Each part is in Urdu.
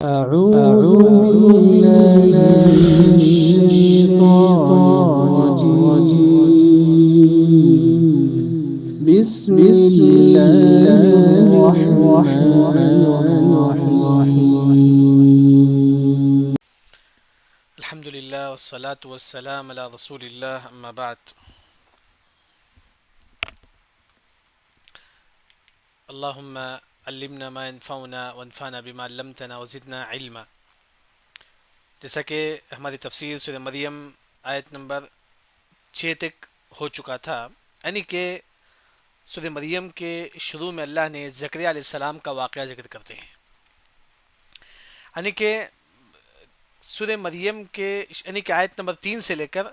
أعوذ بالله من الشيطان الرجيم بسم الله الرحمن الرحيم الحمد لله والصلاة والسلام على رسول الله أما بعد. اللهم علمنا ما ينفعنا وانفعنا بما علمتنا وزدنا علما. جیسا کہ ہماری تفسیر سورہ مریم آیت نمبر 6 تک ہو چکا تھا، یعنی کہ سورہ مریم کے شروع میں اللہ نے زکریا علیہ السلام کا واقعہ ذکر کرتے ہیں، یعنی کہ سورہ مریم کے یعنی کہ آیت نمبر 3 سے لے کر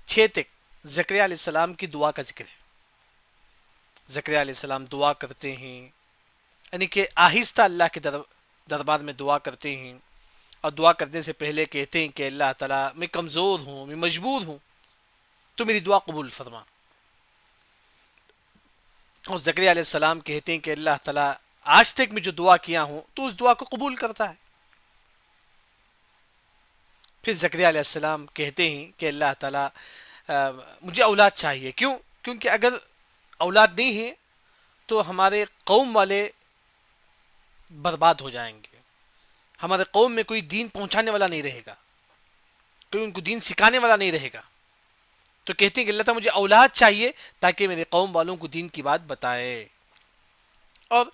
6 تک زکریا علیہ السلام کی دعا کا ذکر ہے۔ زکریا علیہ السلام دعا کرتے ہیں، یعنی کہ آہستہ اللہ کے دربار میں دعا کرتے ہیں، اور دعا کرنے سے پہلے کہتے ہیں کہ اللہ تعالیٰ میں کمزور ہوں، میں مجبور ہوں، تو میری دعا قبول فرما۔ اور زکریا علیہ السلام کہتے ہیں کہ اللہ تعالیٰ آج تک میں جو دعا کیا ہوں تو اس دعا کو قبول کرتا ہے۔ پھر زکریا علیہ السلام کہتے ہیں کہ اللہ تعالیٰ مجھے اولاد چاہیے، کیونکہ اگر اولاد نہیں ہے تو ہمارے قوم والے برباد ہو جائیں گے، ہمارے قوم میں کوئی دین پہنچانے والا نہیں رہے گا، کوئی ان کو دین سکھانے والا نہیں رہے گا۔ تو کہتے ہیں کہ اللہ تعالیٰ مجھے اولاد چاہیے تاکہ میرے قوم والوں کو دین کی بات بتائے۔ اور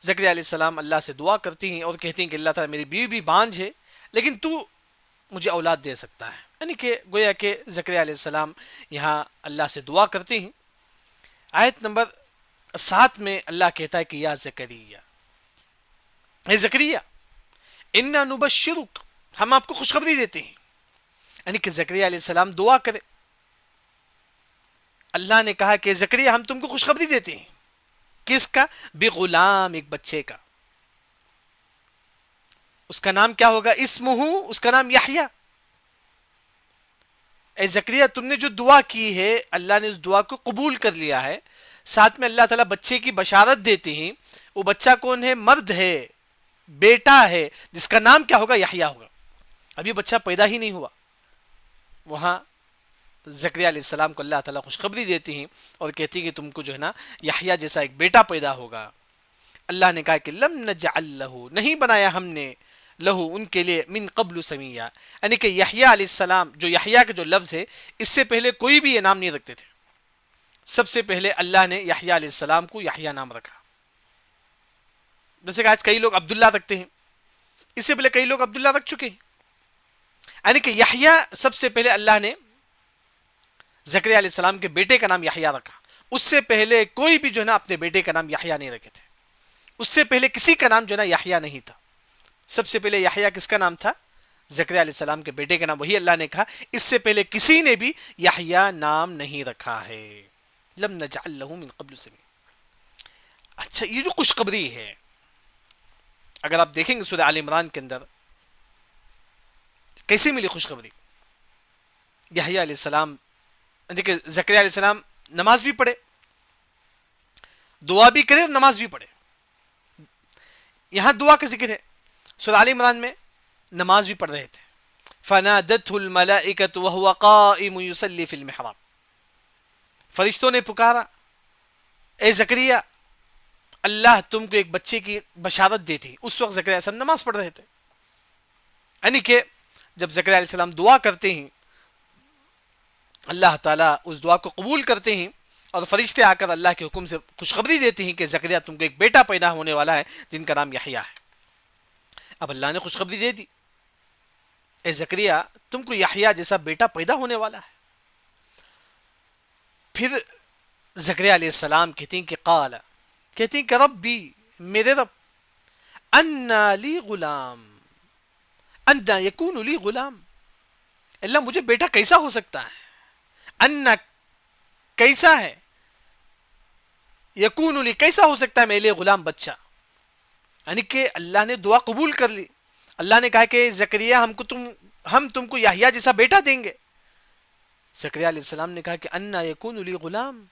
زکریا علیہ السلام اللہ سے دعا کرتے ہیں اور کہتے ہیں کہ اللہ تعالیٰ میری بیوی بھی بانجھ ہے لیکن تو مجھے اولاد دے سکتا ہے، یعنی کہ گویا کہ زکریا علیہ السلام یہاں اللہ سے دعا کرتے ہیں۔ آیت نمبر 7 میں اللہ کہتا ہے کہ یا زکریا، اے زکریا انا نبشرک، ہم آپ کو خوشخبری دیتے ہیں، یعنی کہ زکریا علیہ السلام دعا کرے۔ اللہ نے کہا کہ زکریا ہم تم کو خوشخبری دیتے ہیں، کس کا؟ بغلام، ایک بچے کا۔ اس کا نام کیا ہوگا؟ اسمہ، اس کا نام یحییٰ۔ اے زکریا تم نے جو دعا کی ہے اللہ نے اس دعا کو قبول کر لیا ہے، ساتھ میں اللہ تعالیٰ بچے کی بشارت دیتے ہیں۔ وہ بچہ کون ہے؟ مرد ہے، بیٹا ہے، جس کا نام کیا ہوگا؟ یحییٰ ہوگا۔ ابھی بچہ پیدا ہی نہیں ہوا، وہاں زکریا علیہ السلام کو اللہ تعالیٰ خوشخبری دیتی ہیں اور کہتی ہیں کہ تم کو جو ہے نا یحییٰ جیسا ایک بیٹا پیدا ہوگا۔ اللہ نے کہا کہ لم نجعل لہ، نہیں بنایا ہم نے، لہو ان کے لیے، من قبل سمیہ، یعنی کہ یحییٰ علیہ السلام، جو یحییٰ کا جو لفظ ہے اس سے پہلے کوئی بھی یہ نام نہیں رکھتے تھے۔ سب سے پہلے اللہ نے یحییٰ علیہ السلام کو یحییٰ نام رکھا۔ جیسے کہ آج کئی لوگ عبداللہ رکھتے ہیں، اس سے پہلے کئی لوگ عبداللہ رکھ چکے ہیں، یعنی کہ یحییٰ سب سے پہلے اللہ نے زکریا علیہ السلام کے بیٹے کا نام یحییٰ رکھا۔ اس سے پہلے کوئی بھی جو ہے نا اپنے بیٹے کا نام یحییٰ نہیں رکھے تھے، اس سے پہلے کسی کا نام جو ہے نا یحییٰ نہیں تھا۔ سب سے پہلے یحییٰ کس کا نام تھا؟ زکریا علیہ السلام کے بیٹے کا نام، وہی اللہ نے کہا اس سے پہلے کسی نے بھی یحییٰ نام نہیں رکھا ہے۔ لم نجعل لہ من قبل سمیہ۔ اچھا، یہ جو خوشخبری ہے اگر آپ دیکھیں گے سورہ آل عمران کے اندر کیسے ملی خوشخبری؟ یحییٰ علیہ السلام، دیکھیں زکریا علیہ السلام نماز بھی پڑھے، دعا بھی کرے اور نماز بھی پڑھے۔ یہاں دعا کا ذکر ہے، سورہ آل عمران میں نماز بھی پڑھ رہے تھے۔ فنادته الملائکۃ وهو قائم یصلی فی المحراب، فرشتوں نے پکارا اے زکریا اللہ تم کو ایک بچے کی بشارت دیتی۔ اس وقت زکریا علیہ السلام نماز پڑھ رہے تھے، یعنی کہ جب زکریا علیہ السلام دعا کرتے ہیں اللہ تعالیٰ اس دعا کو قبول کرتے ہیں، اور فرشتے آ کر اللہ کے حکم سے خوشخبری دیتے ہیں کہ زکریا تم کو ایک بیٹا پیدا ہونے والا ہے جن کا نام یحییٰ ہے۔ اب اللہ نے خوشخبری دے دی، اے زکریا تم کو یحییٰ جیسا بیٹا پیدا ہونے والا ہے۔ پھر زکریا علیہ السلام کہتے ہیں کہ ربی، میرے رب، انا لی غلام، انا یکون لی غلام، اللہ مجھے بیٹا کیسا ہو سکتا ہے؟ انا کیسا ہے، یکون لی کیسا ہو سکتا ہے میرے لیے غلام، بچہ، یعنی کہ اللہ نے دعا قبول کر لی۔ اللہ نے کہا کہ زکریا ہم تم کو یحییٰ جیسا بیٹا دیں گے۔ زکریا علیہ السلام نے کہا کہ انا یکون لی غلام،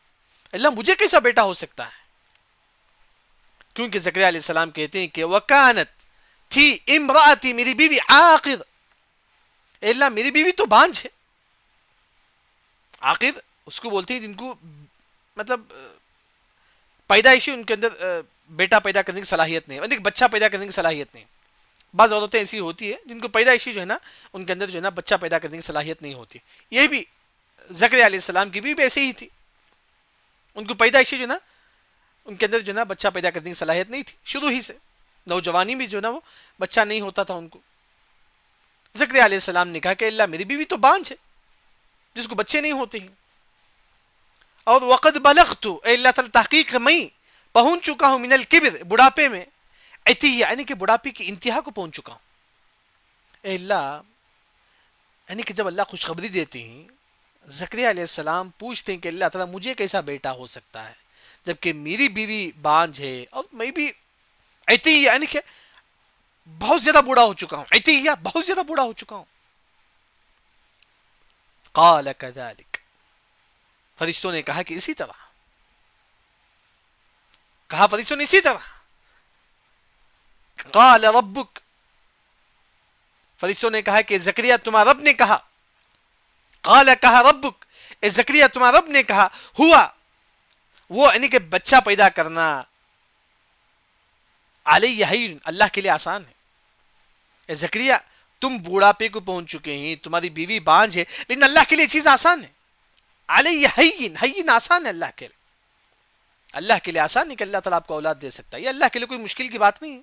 اللہ مجھے کیسا بیٹا ہو سکتا ہے؟ کیونکہ زکریا علیہ السلام کہتے ہیں کہ وکانت تھی امراتی میری بیوی عاقر، اے اللہ میری بیوی تو بانجھ ہے. عاقر اس کو بولتے ہیں جن کو مطلب پیدائشی ان کے اندر بیٹا پیدا کرنے کی صلاحیت نہیں ہے، یعنی بچہ پیدا کرنے کی صلاحیت نہیں. بعض عورتیں ایسی ہوتی ہے جن کو پیدائشی جو ہے نا ان کے اندر جو ہے نا بچہ پیدا کرنے کی صلاحیت نہیں ہوتی. یہ بھی زکریا علیہ السلام کی بھی ایسے ہی تھی، ان کو پیدائشی جو ہے نا ان کے اندر جو ہے نا بچہ پیدا کرنے کی صلاحیت نہیں تھی شروع ہی سے، نوجوانی میں جو ہے نا وہ بچہ نہیں ہوتا تھا ان کو. زکریا علیہ السلام نے کہا کہ اللہ میری بیوی تو بانجھ ہے جس کو بچے نہیں ہوتے ہیں. اور وقد بلغت، اے اللہ تعالی تحقیق میں پہنچ چکا ہوں من الکبر، بڑھاپے میں، عتیہ یعنی کہ بڑھاپے کی انتہا کو پہنچ چکا ہوں. اے اللہ یعنی کہ جب اللہ خوشخبری دیتے ہیں زکریا علیہ السلام پوچھتے ہیں کہ اللہ تعالیٰ مجھے کیسا بیٹا ہو سکتا ہے جبکہ میری بیوی بانجھ ہے اور میں بھی عتیہ یعنی کہ بہت زیادہ بوڑھا ہو چکا ہوں، عتیہ بہت زیادہ بوڑھا ہو چکا ہوں. قال كذلك، فرشتوں نے کہا کہ اسی طرح، کہا فرشتوں نے اسی طرح. قال ربک، فرشتوں نے کہا کہ زکریا تمہارا رب نے کہا. قال کہا ربک، اے زکریا تمہارا رب نے کہا ہوا وہ یعنی کہ بچہ پیدا کرنا علیہ حین اللہ کے لیے آسان ہے. اے زکریا تم بوڑھاپے کو پہنچ چکے ہیں، تمہاری بیوی بانجھ ہے، لیکن اللہ کے لیے چیز آسان ہے. علیہ حین، حین آسان ہے اللہ کے لیے، اللہ کے لیے آسان ہے کہ اللہ تعالیٰ آپ کو اولاد دے سکتا ہے، یہ اللہ کے لیے کوئی مشکل کی بات نہیں ہے.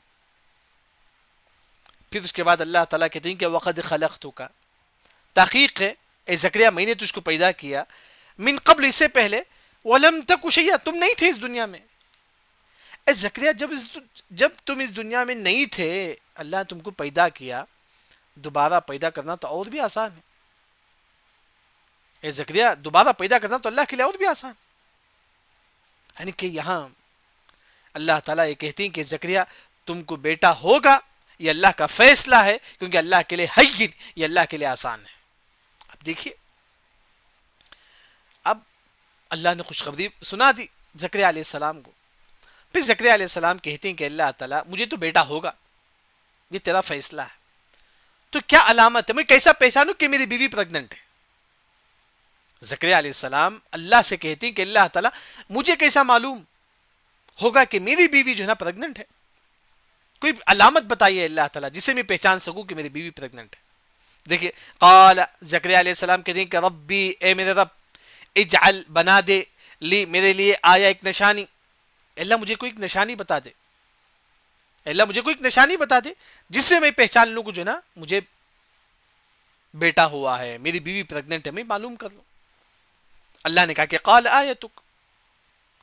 پھر اس کے بعد اللہ تعالیٰ کہتے ہیں کہ وقد خلقتک، تحقیق ہے اے زکریا میں نے تجھ کو پیدا کیا، من قبل اس سے پہلے، ولم تک شیئا تم نہیں تھے اس دنیا میں. اے زکریا جب تم اس دنیا میں نہیں تھے اللہ نے تم کو پیدا کیا، دوبارہ پیدا کرنا تو اور بھی آسان ہے. اے زکریا دوبارہ پیدا کرنا تو اللہ کے لیے اور بھی آسان، یعنی کہ یہاں اللہ تعالیٰ یہ کہتے ہیں کہ زکریا تم کو بیٹا ہوگا، یہ اللہ کا فیصلہ ہے کیونکہ اللہ کے لیے حین، یہ اللہ کے لیے آسان ہے. اب دیکھیے اب اللہ نے خوشخبری سنا دی زکریا علیہ السلام کو. پھر زکریا علیہ السلام کہتے ہیں کہ اللہ تعالیٰ مجھے تو بیٹا ہوگا، یہ تیرا فیصلہ ہے، تو کیا علامت ہے، میں کیسا پہچانوں کہ میری بیوی پریگننٹ ہے. زکریا علیہ السلام اللہ سے کہتے ہیں کہ اللہ تعالیٰ مجھے کیسا معلوم ہوگا کہ میری بیوی جو ہے نا پریگننٹ ہے، کوئی علامت بتائیے اللہ تعالیٰ جسے میں پہچان سکوں کہ میری بیوی پریگننٹ ہے. دیکھیے قال زکریا علیہ السلام کہتے ہیں کہ ربی اے میرے رب، اجعل بنا دے لی میرے لیے آیا ایک نشانی، اللہ مجھے کوئی ایک نشانی بتا دے، اللہ مجھے کوئی ایک نشانی بتا دے جس سے میں پہچان لوں کہ جو نا مجھے بیٹا ہوا ہے، میری بیوی پریگننٹ ہے، میں معلوم کر لوں. اللہ نے کہا کہ قال آیتک،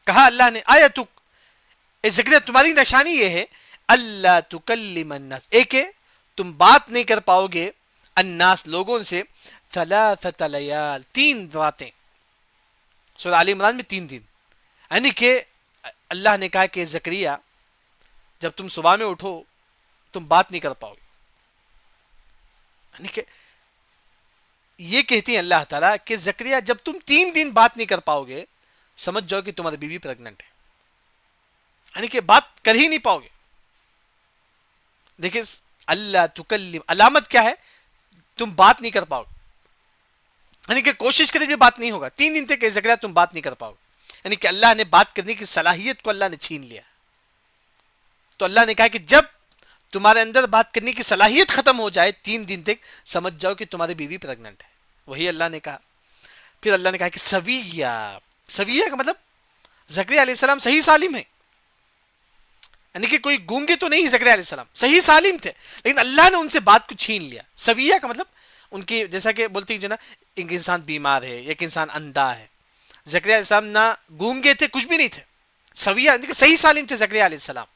کہا اللہ نے آیتک اے زکریا تمہاری نشانی یہ ہے اللہ تکلم الناس، ایک ہے تم بات نہیں کر پاؤ گے الناس لوگوں سے، ثلاثۃ لیال 3 راتیں، سورہ آل عمران میں 3 دن، یعنی کہ اللہ نے کہا کہ زکریا جب تم صبح میں اٹھو تم بات نہیں کر پاؤ گے، یعنی کہ یہ کہتی ہیں اللہ تعالیٰ کہ زکریا جب تم 3 دن بات نہیں کر پاؤ گے سمجھ جاؤ کہ تمہاری بیوی پریگننٹ ہے، یعنی کہ بات کر ہی نہیں پاؤ گے. دیکھیں اللہ تکلم علامت کیا ہے، تم بات نہیں کر پاؤ گے، یعنی کہ کوشش کرے بھی بات نہیں ہوگا. 3 دن تک زکریا تم بات نہیں کر پاؤ گے، یعنی کہ اللہ نے بات کرنے کی صلاحیت کو اللہ نے چھین لیا. تو اللہ نے کہا کہ جب تمہارے اندر بات کرنے کی صلاحیت ختم ہو جائے 3 دن تک سمجھ جاؤ کہ تمہاری بیوی پریگننٹ ہے. وہی اللہ نے کہا. پھر اللہ نے کہا کہ سویہ کا مطلب زکریا علیہ السلام صحیح سالم ہے، یعنی کہ کوئی گونگے تو نہیں، زکریا علیہ السلام صحیح سالم تھے لیکن اللہ نے ان سے بات کو چھین لیا. سویہ کا مطلب ان کی جیسا کہ بولتے ہیں جو نا ایک انسان بیمار ہے، ایک انسان اندھا ہے، زکریا علیہ السلام نہ گونگے تھے کچھ بھی نہیں تھے، سویہ یعنی کہ صحیح سالم تھے زکریا علیہ السلام،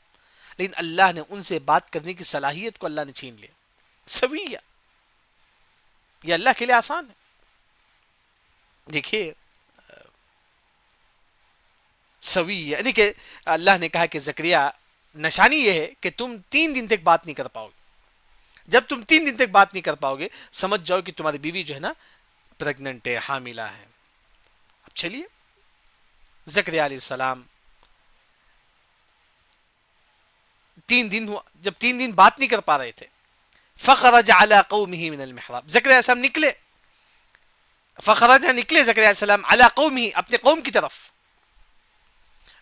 لیکن اللہ نے ان سے بات کرنے کی صلاحیت کو اللہ نے چھین لیا. سویہ یہ اللہ کے لیے آسان ہے. دیکھیے سویہ یعنی کہ اللہ نے کہا کہ زکریا نشانی یہ ہے کہ تم 3 دن تک بات نہیں کر پاؤ گے، جب تم 3 دن تک بات نہیں کر پاؤ گے سمجھ جاؤ کہ تمہاری بیوی جو ہے نا پریگننٹ ہے، حاملہ ہے. اب چلیے زکریا علیہ السلام 3 دن ہوا، جب 3 دن بات نہیں کر پا رہے تھے، فخرج علی قومہ من المحراب، زکریا علیہ السلام نکلے، فخرج نکلے زکریا علیہ السلام علی قومہ اپنے قوم کی طرف،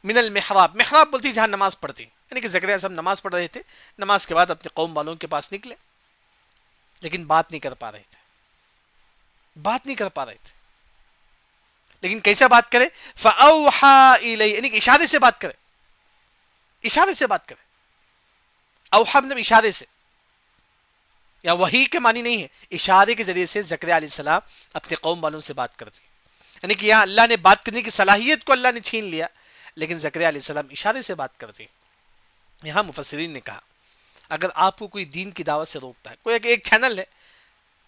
من المحراب، محراب بولتی جہاں نماز پڑھتی، یعنی کہ زکریا علیہ السلام نماز پڑھ رہے تھے، نماز کے بعد اپنے قوم والوں کے پاس نکلے، لیکن بات نہیں کر پا رہے تھے، بات نہیں کر پا رہے تھے، لیکن کیسا بات کرے؟ فَأَوْحَى إِلَيْهِ، یعنی کہ اشارے سے بات کرے، اشارے سے بات کرے، اوحا مطلب اشارے سے، یا وحی کے معنی نہیں ہے، اشارے کے ذریعے سے زکریا علیہ السلام اپنے قوم والوں سے بات کرتے، یعنی کہ یہاں اللہ نے بات کرنے کی صلاحیت کو اللہ نے چھین لیا، لیکن زکریا علیہ السلام اشارے سے بات کرتے۔ یہاں مفسرین نے کہا اگر آپ کو کوئی دین کی دعوت سے روکتا ہے، کوئی ایک چینل ہے،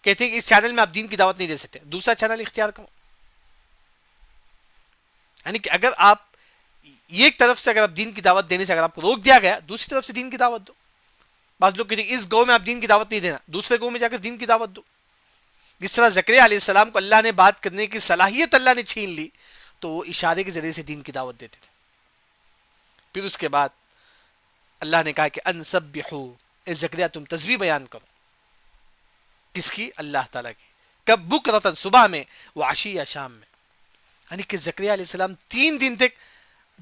کہتے ہیں کہ اس چینل میں آپ دین کی دعوت نہیں دے سکتے، دوسرا چینل اختیار کرو، یعنی کہ اگر آپ ایک طرف سے اگر آپ دین کی دعوت دینے سے اگر آپ کو روک دیا گیا، دوسری طرف سے دین کی دعوت دو۔ بعض لوگ کہتے ہیں اس گاؤں میں آپ دین کی دعوت نہیں دینا، دوسرے گاؤں میں جا کر دین کی دعوت دو۔ جس طرح زکریا علیہ السلام کو اللہ نے بات کرنے کی صلاحیت اللہ نے چھین لی، تو وہ اشارے کے ذریعے سے دین کی دعوت دیتے تھے۔ پھر اس کے بعد اللہ نے کہا کہ انسبحو، اے زکریا تم تسبیح بیان کرو، کس کی؟ اللہ تعالیٰ کی، کب؟ بکرتن، صبح میں، وعشیہ، شام میں، یعنی کہ زکریا علیہ السلام 3 دن تک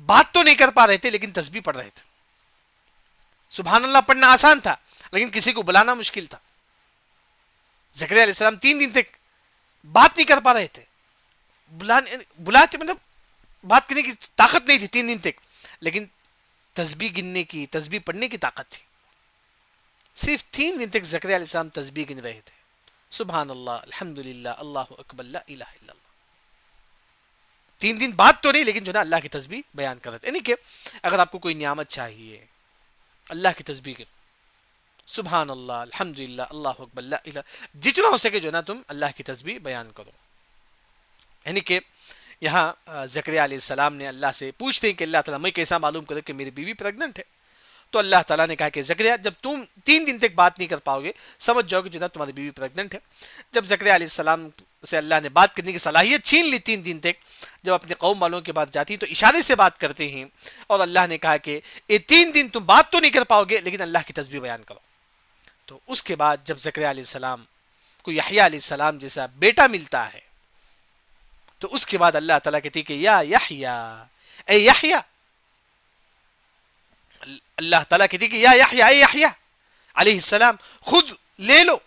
بات تو نہیں کر پا رہے تھے لیکن تسبیح پڑھ رہے تھے۔ سبحان اللہ پڑھنا آسان تھا لیکن کسی کو بلانا مشکل تھا۔ زکریا علیہ السلام 3 دن تک بات نہیں کر پا رہے تھے، بلاتے مطلب بات کرنے کی طاقت نہیں تھی 3 دن تک، لیکن تسبیح گننے کی، تسبیح پڑھنے کی طاقت تھی۔ صرف 3 دن تک زکریا علیہ السلام تسبیح گن رہے تھے، سبحان اللہ، الحمدللہ، اللہ اکبر، لا الہ الا اللہ۔ 3 دن بات تو نہیں لیکن جو نا اللہ کی تسبیح بیان کر رہے تھے، یعنی کہ اگر آپ کو کوئی نعمت چاہیے، اللہ کی تسبیح کرو، سبحان اللہ، الحمدللہ، اللہ اکبر، لا الہ، جتنا ہو سکے جو نا تم اللہ کی تسبیح بیان کرو۔ یعنی کہ یہاں زکریا علیہ السلام نے اللہ سے پوچھتے ہیں کہ اللہ تعالیٰ میں کیسا معلوم کرے کہ میری بیوی پریگننٹ ہے؟ تو اللہ تعالیٰ نے کہا کہ زکریا جب تم 3 دن تک بات نہیں کر پاؤ گے سمجھ جاؤ کہ جو نا تمہاری بیوی پریگننٹ ہے۔ جب زکریا علیہ السلام سے اللہ نے بات کرنے کی صلاحیت چھین لی 3 دن تک، جب اپنے قوم والوں کے پاس جاتی ہیں تو اشارے سے بات کرتے ہیں، اور اللہ نے کہا کہ یہ 3 دن تم بات تو نہیں کر پاؤ گے لیکن اللہ کی تسبیح بیان کرو۔ تو اس کے بعد جب زکریا علیہ السلام کو یحییٰ علیہ السلام جیسا بیٹا ملتا ہے تو اس کے بعد اللہ تعالیٰ کہتی کہ یا یحییٰ، اے یحییٰ، اللہ تعالیٰ کہتی کہ یا یحییٰ، اے یحییٰ علیہ السلام، خود لے لو،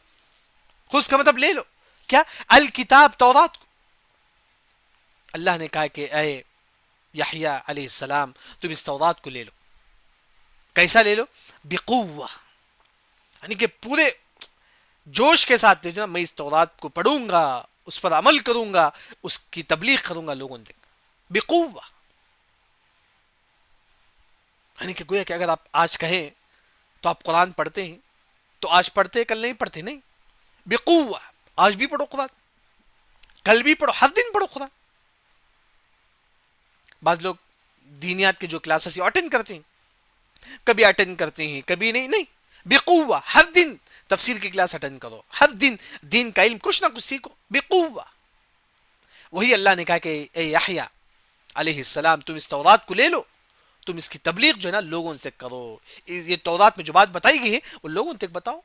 خود کا مطلب لے لو کیا؟ الکتاب، تورات کو۔ اللہ نے کہا کہ اے یحییٰ علیہ السلام تم اس تورات کو لے لو، کیسا لے لو؟ بقوہ، یعنی کہ پورے جوش کے ساتھ جو نا میں اس تورات کو پڑھوں گا، اس پر عمل کروں گا، اس کی تبلیغ کروں گا لوگوں تک، بقوہ۔ یعنی کہ گویا کہ اگر آپ آج کہیں تو آپ قرآن پڑھتے ہیں تو آج پڑھتے، کل نہیں پڑھتے، نہیں، بقوہ، آج بھی پڑھو قرآن، کل بھی پڑھو، ہر دن پڑھو قرآن۔ بعض لوگ دینیات کے جو کلاسز اٹینڈ کرتے ہیں، کبھی اٹینڈ کرتے ہیں کبھی نہیں، نہیں، بقوہ، ہر دن تفسیر کی کلاس اٹینڈ کرو، ہر دن دین کا علم کچھ نہ کچھ سیکھو، بقوہ۔ وہی اللہ نے کہا کہ اے یحییٰ علیہ السلام تم اس تورات کو لے لو، تم اس کی تبلیغ جو ہے نا لوگوں تک کرو، یہ تورات میں جو بات بتائی گئی ہے وہ لوگوں تک بتاؤ۔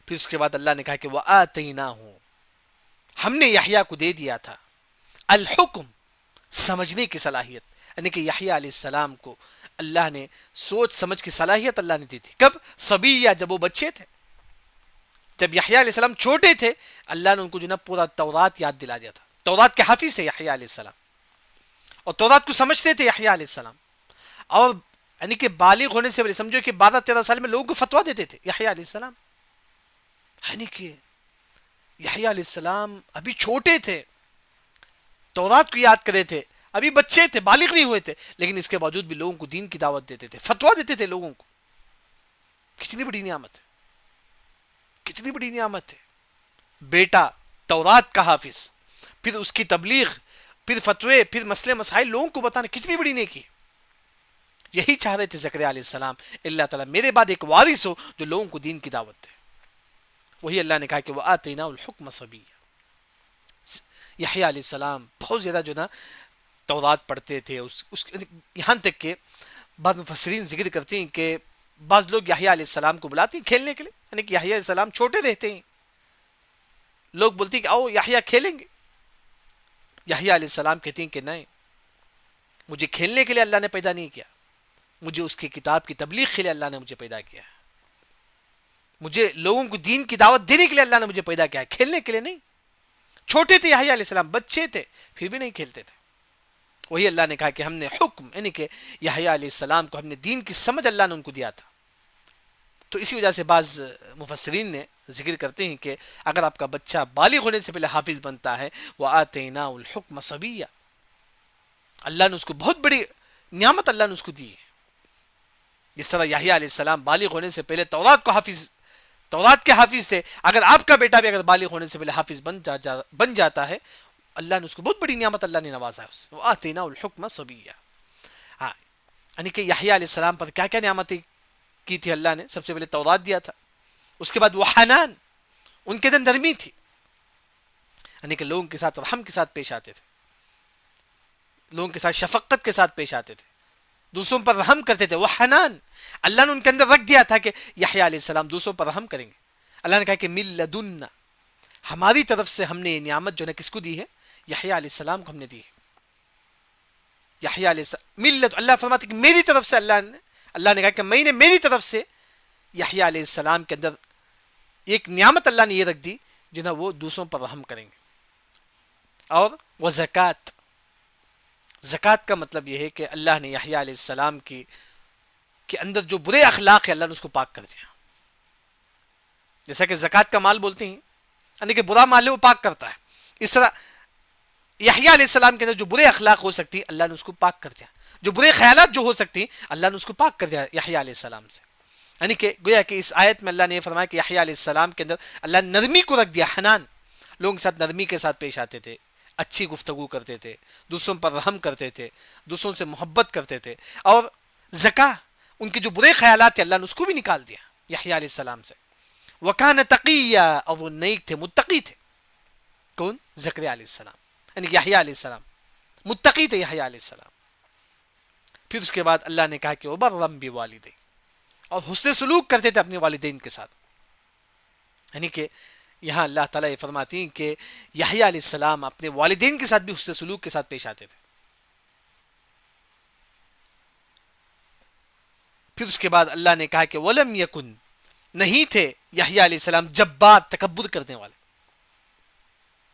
پھر اس کے بعد اللہ نے کہا کہ وَآتَيْنَاهُ، ہم نے یحییٰ کو دے دیا تھا الحکم، سمجھنے کی صلاحیت، یعنی کہ یحییٰ علیہ السلام کو اللہ نے سوچ سمجھ کی صلاحیت اللہ نے دی تھی، کب؟ صبیہ، جب وہ بچے تھے، جب یحییٰ علیہ السلام چھوٹے تھے اللہ نے ان کو جو نا پورا تورات یاد دلا دیا تھا، تورات کے حافظ تھے یحییٰ علیہ السلام، اور تورات کو سمجھتے تھے یحییٰ علیہ السلام، اور یعنی کہ بالغ ہونے سے پہلے سمجھو کہ 12-13 سال میں لوگوں کو فتویٰ دیتے تھے یحییٰ علیہ السلام، یعنی کہ یحییٰ علیہ السلام ابھی چھوٹے تھے، تورات کو یاد کرے تھے، ابھی بچے تھے، بالغ نہیں ہوئے تھے، لیکن اس کے باوجود بھی لوگوں کو دین کی دعوت دیتے تھے، فتویٰ دیتے تھے لوگوں کو۔ کتنی بڑی نعمت ہے، کتنی بڑی نعمت ہے، بیٹا تورات کا حافظ، پھر اس کی تبلیغ، پھر فتوے، پھر مسئلے مسائل لوگوں کو بتانا، کتنی بڑی نیکی۔ یہی چاہ رہے تھے زکریا علیہ السلام، اللہ تعالیٰ میرے بعد ایک وارث ہو جو لوگوں کو دین کی دعوت دے۔ وہی اللہ نے کہا کہ وَآتَيْنَاهُ الْحُكْمَ صَبِيًّا، یحییٰ علیہ السلام بہت زیادہ جو نا تورات پڑھتے تھے، یہاں تک کہ بعض مفسرین ذکر کرتے ہیں کہ بعض لوگ یحییٰ علیہ السلام کو بلاتے ہیں کھیلنے کے لیے، یعنی کہ یحییٰ علیہ السلام چھوٹے رہتے ہیں، لوگ بولتے ہیں کہ آؤ یحییٰ کھیلیں گے، یحییٰ علیہ السلام کہتے ہیں کہ نہیں، مجھے کھیلنے کے لیے اللہ نے پیدا نہیں کیا، مجھے اس کی کتاب کی تبلیغ کے لیے اللہ نے مجھے پیدا کیا ہے، مجھے لوگوں کو دین کی دعوت دینے کے لیے اللہ نے مجھے پیدا کیا ہے، کھیلنے کے لیے نہیں۔ چھوٹے تھے یحییٰ علیہ السلام، بچے تھے، پھر بھی نہیں کھیلتے تھے۔ وہی اللہ نے کہا کہ ہم نے حکم، یعنی کہ یحییٰ علیہ السلام کو ہم نے دین کی سمجھ اللہ نے ان کو دیا تھا۔ تو اسی وجہ سے بعض مفسرین نے ذکر کرتے ہیں کہ اگر آپ کا بچہ بالغ ہونے سے پہلے حافظ بنتا ہے، وَآتَيْنَاهُ الْحُكْمَ صَبِيًّا، اللہ نے اس کو بہت بڑی نعمت اللہ نے اس کو دی ہے۔ جس طرح یحییٰ علیہ السلام بالغ ہونے سے پہلے تورات کے حافظ تھے، اگر آپ کا بیٹا بھی اگر بالغ ہونے سے پہلے حافظ بن جاتا ہے، اللہ نے اس کو بہت بڑی نعمت اللہ نے نوازا ہے اس سے، وَآتَيْنَاهُ الْحُكْمَ صَبِيًّا۔ ہاں، یعنی کہ یحییٰ علیہ السلام پر کیا کیا نعمتیں کی تھی اللہ نے؟ سب سے پہلے تورات دیا تھا، اس کے بعد وہ حنان، ان کے اندر نرمی تھی، یعنی کہ لوگوں کے ساتھ رحم کے ساتھ پیش آتے تھے، لوگوں کے ساتھ شفقت کے ساتھ پیش آتے تھے، دوسروں پر رحم کرتے تھے۔ وہ حنان اللہ نے ان کے اندر رکھ دیا تھا کہ یحییٰ علیہ السلام دوسروں پر رحم کریں گے۔ اللہ نے کہا کہ مِن لَدُنَّا، ہماری طرف سے ہم نے یہ نعمت جو ہے کس کو دی ہے؟ یحییٰ علیہ السلام کو ہم نے دی ہے۔ یحییٰ علیہ السلام، اللہ فرماتے کہ میری طرف سے اللہ نے کہا کہ میں نے میری طرف سے یحییٰ علیہ السلام کے اندر ایک نعمت اللہ نے یہ رکھ دی جو نا وہ دوسروں پر رحم کریں گے۔ اور وہ زکوٰۃ، زکوٰۃ کا مطلب یہ ہے کہ اللہ نے یحییٰ علیہ السلام کے اندر جو برے اخلاق ہے اللہ نے اس کو پاک کر دیا، جیسا کہ زکوٰۃ کا مال بولتے ہیں، یعنی کہ برا مال ہے وہ پاک کرتا ہے، اس طرح یحییٰ علیہ السلام کے اندر جو برے اخلاق ہو سکتی اللہ نے اس کو پاک کر دیا، جو برے خیالات جو ہو سکتی اللہ نے اس کو پاک کر دیا یحییٰ علیہ السلام سے۔ یعنی کہ گویا کہ اس آیت میں اللہ نے یہ فرمایا کہ یحییٰ علیہ السلام کے اندر اللہ نے نرمی کو رکھ دیا، حنان، لوگوں کے ساتھ نرمی کے ساتھ پیش آتے تھے، اچھی گفتگو کرتے تھے، دوسروں پر رحم کرتے تھے، دوسروں سے محبت کرتے تھے، اور زکاة، ان کے جو برے خیالات تھے اللہ نے اس کو بھی نکال دیا یحییٰ علیہ السلام سے۔ وَكَانَ تَقِيًّا، اور وہ نیک تھے، متقی تھے۔ کون؟ زکریا علیہ السلام، یعنی یحییٰ علیہ السلام متقی تھے یحییٰ علیہ السلام۔ پھر اس کے بعد اللہ نے کہا کہ وَبَرًّا بِوَالِدَيْهِ، اور حسن سلوک کرتے تھے اپنے والدین کے ساتھ، یعنی کہ یہاں اللہ تعالیٰ یہ فرماتی ہیں کہ یحییٰ علیہ السلام اپنے والدین کے ساتھ بھی حسن سلوک کے ساتھ پیش آتے تھے۔ پھر اس کے بعد اللہ نے کہا کہ وَلَمْ يَكُنْ، نہیں تھے یحییٰ علیہ السلام جبار، تکبر کرنے والے۔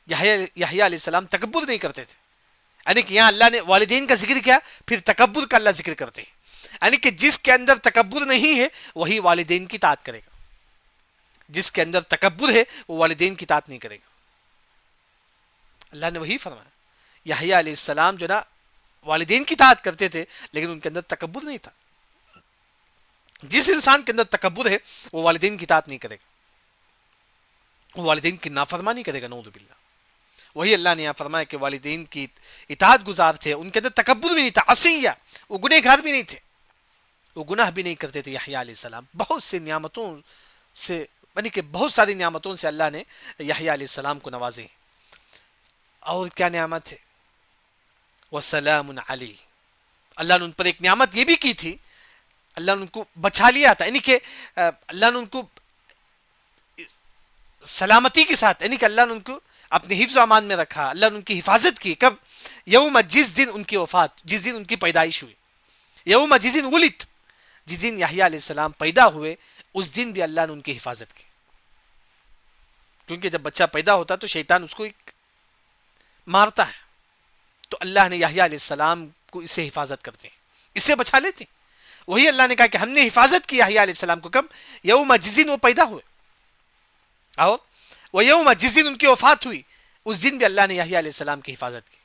یحییٰ علیہ السلام تکبر نہیں کرتے تھے، یعنی کہ یہاں اللہ نے والدین کا ذکر کیا، پھر تکبر کا اللہ ذکر کرتے ہیں، یعنی کہ جس کے اندر تکبر نہیں ہے وہی والدین کی اطاعت کرے گا، جس کے اندر تکبر ہے وہ والدین کی اطاعت نہیں کرے گا۔ اللہ نے وہی فرمایا، یحییٰ علیہ السلام جو نا والدین کی اطاعت کرتے تھے لیکن ان کے اندر تکبر نہیں تھا۔ جس انسان کے اندر تکبر ہے وہ والدین کی اطاعت نہیں کرے گا، وہ والدین کی نافرمانی کرے گا، نعوذ باللہ۔ وہی اللہ نے یہاں فرمایا کہ والدین کی اطاعت گزار تھے، ان کے اندر تکبر بھی نہیں تھا، عصیہ، وہ گنہ گار بھی نہیں تھے، وہ گناہ بھی نہیں کرتے تھے یحییٰ علیہ السلام۔ بہت سی نعمتوں سے، یعنی کہ بہت ساری نعمتوں سے اللہ نے یحییٰ علیہ السلام کو نوازے۔ اور کیا نعمت ہے؟ وَسَلَامٌ عَلَيْهِ، اللہ نے ان پر ایک نعمت یہ بھی کی تھی، اللہ نے ان کو بچا لیا تھا، یعنی کہ اللہ نے ان کو سلامتی کے ساتھ، یعنی کہ اللہ نے ان کو اپنے حفظ و امان میں رکھا، اللہ نے ان کی حفاظت کی۔ کب؟ یوم، جس دن ان کی وفات، جس دن ان کی پیدائش ہوئی، یوم جس دن ولد، جس دن یحییٰ علیہ السلام پیدا ہوئے اس دن بھی اللہ نے ان کی حفاظت کی، کیونکہ جب بچہ پیدا ہوتا تو شیطان اس کو ایک مارتا ہے، تو اللہ نے یحییٰ علیہ السلام کو اس سے حفاظت کرتے ہیں، اس سے بچا لیتے ہیں۔ وہی اللہ نے کہا کہ ہم نے حفاظت کی یحییٰ علیہ السلام کو، کب؟ یوم جس دن وہ پیدا ہوئے، اور وہ یوم جس دن ان کی وفات ہوئی اس دن بھی اللہ نے یحییٰ علیہ السلام کی حفاظت کی،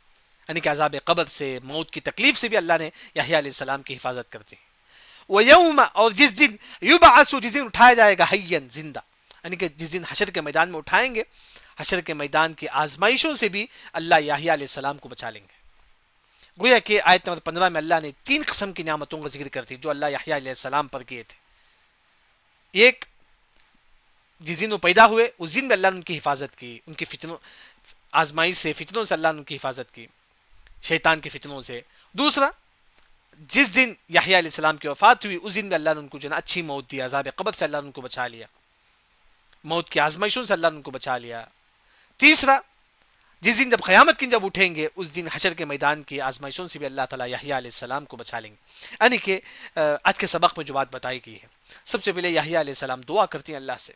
یعنی کہ عذاب قبر سے، موت کی تکلیف سے بھی اللہ نے یحییٰ علیہ السلام کی حفاظت کرتے ہیں۔ وہ یوم، اور جس دن یبعث، جس دن اٹھایا جائے گا، حیًّا، زندہ، یعنی کہ جس دن حشر کے میدان میں اٹھائیں گے، حشر کے میدان کی آزمائشوں سے بھی اللہ یحییٰ علیہ السلام کو بچا لیں گے۔ گویا کہ آیت نمبر 15 میں اللہ نے 3 قسم کی نعمتوں کا ذکر کرتی جو اللہ یحییٰ علیہ السلام پر کیے تھے۔ ایک، جس دن وہ پیدا ہوئے اس دن بھی اللہ نے ان کی حفاظت کی، ان کی فتنوں، آزمائش سے، فتنوں سے اللہ نے ان کی حفاظت کی، شیطان کی فتنوں سے۔ دوسرا، جس دن یحییٰ علیہ السلام کی وفات ہوئی اس دن میں اللہ نے ان کو جو ہے نا اچھی موت دی، عذاب قبر سے اللہ نے ان کو بچا لیا، موت کی آزمائشوں سے اللہ نے ان کو بچا لیا۔ تیسرا، جس دن جب قیامت کی جب اٹھیں گے اس دن حشر کے میدان کی آزمائشوں سے بھی اللہ تعالیٰ یحییٰ علیہ السلام کو بچا لیں گے۔ یعنی کہ آج کے سبق میں جو بات بتائی گئی ہے، سب سے پہلے یحییٰ علیہ السلام دعا کرتی ہیں اللہ سے،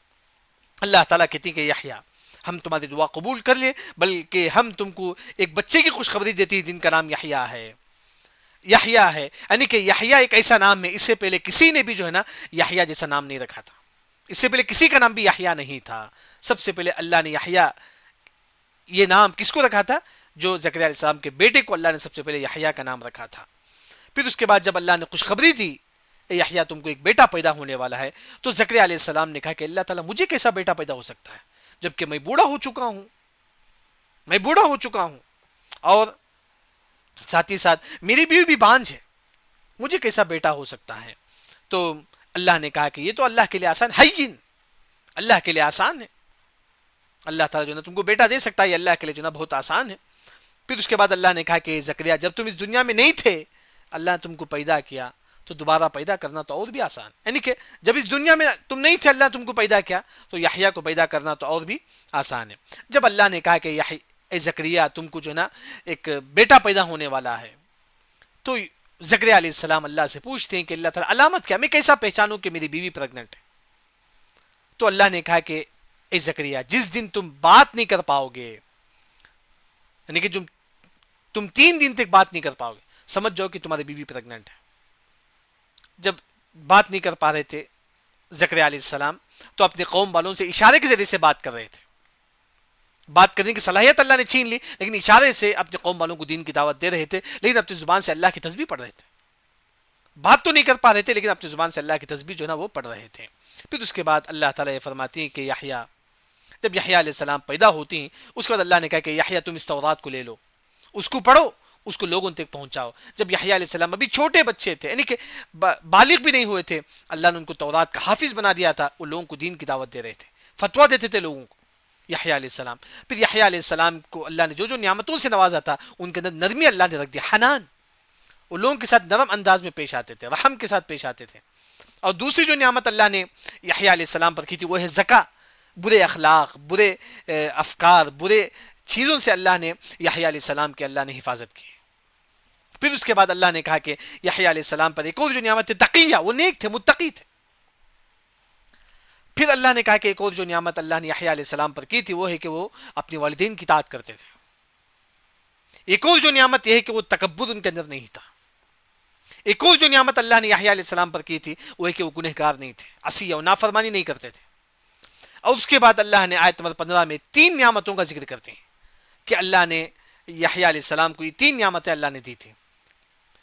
اللہ تعالیٰ کہتی ہیں کہ یحییٰ ہم تمہاری دعا قبول کر لیں، بلکہ ہم تم کو ایک بچے کی خوشخبری دیتی ہیں جن کا نام یحییٰ ہے، یحییٰ ہے۔ یعنی کہ یحییٰ ایک ایسا نام ہے، اس سے پہلے کسی نے بھی جو ہے نا یحییٰ جیسا نام نہیں رکھا تھا، اس سے پہلے کسی کا نام بھی یحییٰ نہیں تھا۔ سب سے پہلے اللہ نے یحییٰ یہ نام کس کو رکھا تھا؟ جو زکریا علیہ السلام کے بیٹے کو اللہ نے سب سے پہلے یحییٰ کا نام رکھا تھا۔ پھر اس کے بعد جب اللہ نے خوشخبری دی اے یحییٰ تم کو ایک بیٹا پیدا ہونے والا ہے، تو زکریا علیہ السلام نے کہا کہ اللہ تعالیٰ مجھے کیسا بیٹا پیدا ہو سکتا ہے جبکہ میں بوڑھا ہو چکا ہوں، میں بوڑھا ہو چکا ہوں، اور ساتھ ہی ساتھ میری بیوی بھی بانجھ ہے، مجھے کیسا بیٹا ہو سکتا ہے؟ تو اللہ نے کہا کہ یہ تو اللہ کے لیے آسان ہے، اللہ کے لیے آسان ہے، اللہ تعالیٰ جو ہے نا تم کو بیٹا دے سکتا ہے، یہ اللہ کے لیے جو ہے نا بہت آسان ہے۔ پھر اس کے بعد اللہ نے کہا کہ زکریا جب تم اس دنیا میں نہیں تھے اللہ نے تم کو پیدا کیا، تو دوبارہ پیدا کرنا تو اور بھی آسان، یعنی کہ جب اس دنیا میں تم نہیں تھے اللہ نے تم کو پیدا کیا تو یحییٰ کو پیدا کرنا تو اور بھی آسان ہے۔ جب اللہ نے کہا کہ اے زکریا تم کو جو ہے نا ایک بیٹا پیدا ہونے والا ہے، تو زکریا علیہ السلام اللہ سے پوچھتے ہیں کہ اللہ تعالیٰ علامت کیا، میں کیسا پہچانوں کہ میری بیوی پریگننٹ ہے؟ تو اللہ نے کہا کہ اے زکریا جس دن تم بات نہیں کر پاؤ گے، یعنی کہ تم 3 دن تک بات نہیں کر پاؤ گے، سمجھ جاؤ کہ تمہاری بیوی پریگننٹ ہے۔ جب بات نہیں کر پا رہے تھے زکریا علیہ السلام تو اپنے قوم والوں سے اشارے کے ذریعے سے بات کر رہے تھے، بات کرنے کی صلاحیت اللہ نے چھین لی، لیکن اشارے سے اپنے قوم والوں کو دین کی دعوت دے رہے تھے، لیکن اپنی زبان سے اللہ کی تسبیح پڑھ رہے تھے، بات تو نہیں کر پا رہے تھے لیکن اپنی زبان سے اللہ کی تسبیح جو ہے نا وہ پڑھ رہے تھے۔ پھر اس کے بعد اللہ تعالیٰ یہ فرماتی ہیں کہ یحییٰ جب یحییٰ علیہ السلام پیدا ہوتی ہیں اس کے بعد اللہ نے کہا کہ یحییٰ تم اس تورات کو لے لو، اس کو پڑھو، اس کو لوگوں تک پہنچاؤ۔ جب یحییٰ علیہ السلام ابھی چھوٹے بچے تھے، یعنی کہ بالغ بھی نہیں ہوئے تھے، اللہ نے ان کو تورات کا حافظ بنا دیا تھا، وہ لوگوں کو دین کی دعوت دے رہے تھے، فتویٰ دیتے تھے لوگوں کو یحییٰ علیہ السلام۔ پھر یحییٰ علیہ السلام کو اللہ نے جو جو نعمتوں سے نوازا تھا ان کے اندر نرمی اللہ نے رکھ دی، حنان، وہ لوگوں کے ساتھ نرم انداز میں پیش آتے تھے، رحم کے ساتھ پیش آتے تھے۔ اور دوسری جو نعمت اللہ نے یحییٰ علیہ السلام پر کی تھی وہ ہے زکا، برے اخلاق، برے افکار، برے چیزوں سے اللہ نے یحییٰ علیہ السلام کی اللہ نے حفاظت کی۔ پھر اس کے بعد اللہ نے کہا کہ یحییٰ علیہ السلام پر ایک اور جو نعمت ہے تقیہ، وہ نیک تھے، متقی تھے۔ پھر اللہ نے کہا کہ ایک اور جو نعمت اللہ نے یحییٰ علیہ السلام پر کی تھی وہ ہے کہ وہ اپنے والدین کی اطاعت کرتے تھے۔ ایک اور جو نعمت یہ ہے کہ وہ تکبر ان کے اندر نہیں تھا۔ ایک اور جو نعمت اللہ نے یحییٰ علیہ السلام پر کی تھی وہ ہے کہ وہ گنہگار نہیں تھے، عصیہ و نافرمانی نہیں کرتے تھے۔ اور اس کے بعد اللہ نے آیت نمبر 15 میں 3 نعمتوں کا ذکر کرتے ہیں کہ اللہ نے یحییٰ علیہ السلام کو یہ 3 نعمتیں اللہ نے دی تھی۔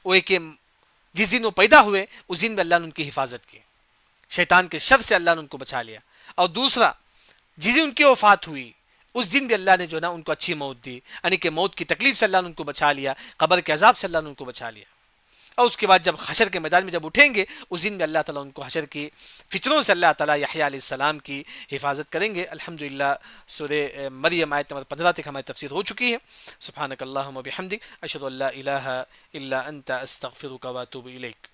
وہ ایک کہ جس دن وہ پیدا ہوئے اس دن میں اللہ نے ان کی حفاظت کی، شیطان کے شر سے اللہ نے ان کو بچا لیا۔ اور دوسرا جس دن ان کی وفات ہوئی اس دن بھی اللہ نے جو نا ان کو اچھی موت دی، یعنی کہ موت کی تکلیف سے اللہ نے ان کو بچا لیا، قبر کے عذاب سے اللہ نے ان کو بچا لیا۔ اور اس کے بعد جب حشر کے میدان میں جب اٹھیں گے اس دن میں اللہ تعالیٰ ان کو حشر کی فتنوں سے اللہ تعالیٰ یحییٰ علیہ السلام کی حفاظت کریں گے۔ الحمدللہ سورہ مریم آیت نمبر 15 تک ہماری تفسیر ہو چکی ہے۔ سبحانک اللہم و بحمدک، اشہد ان لا الہ الا انت، استغفرک و اتوب الیک۔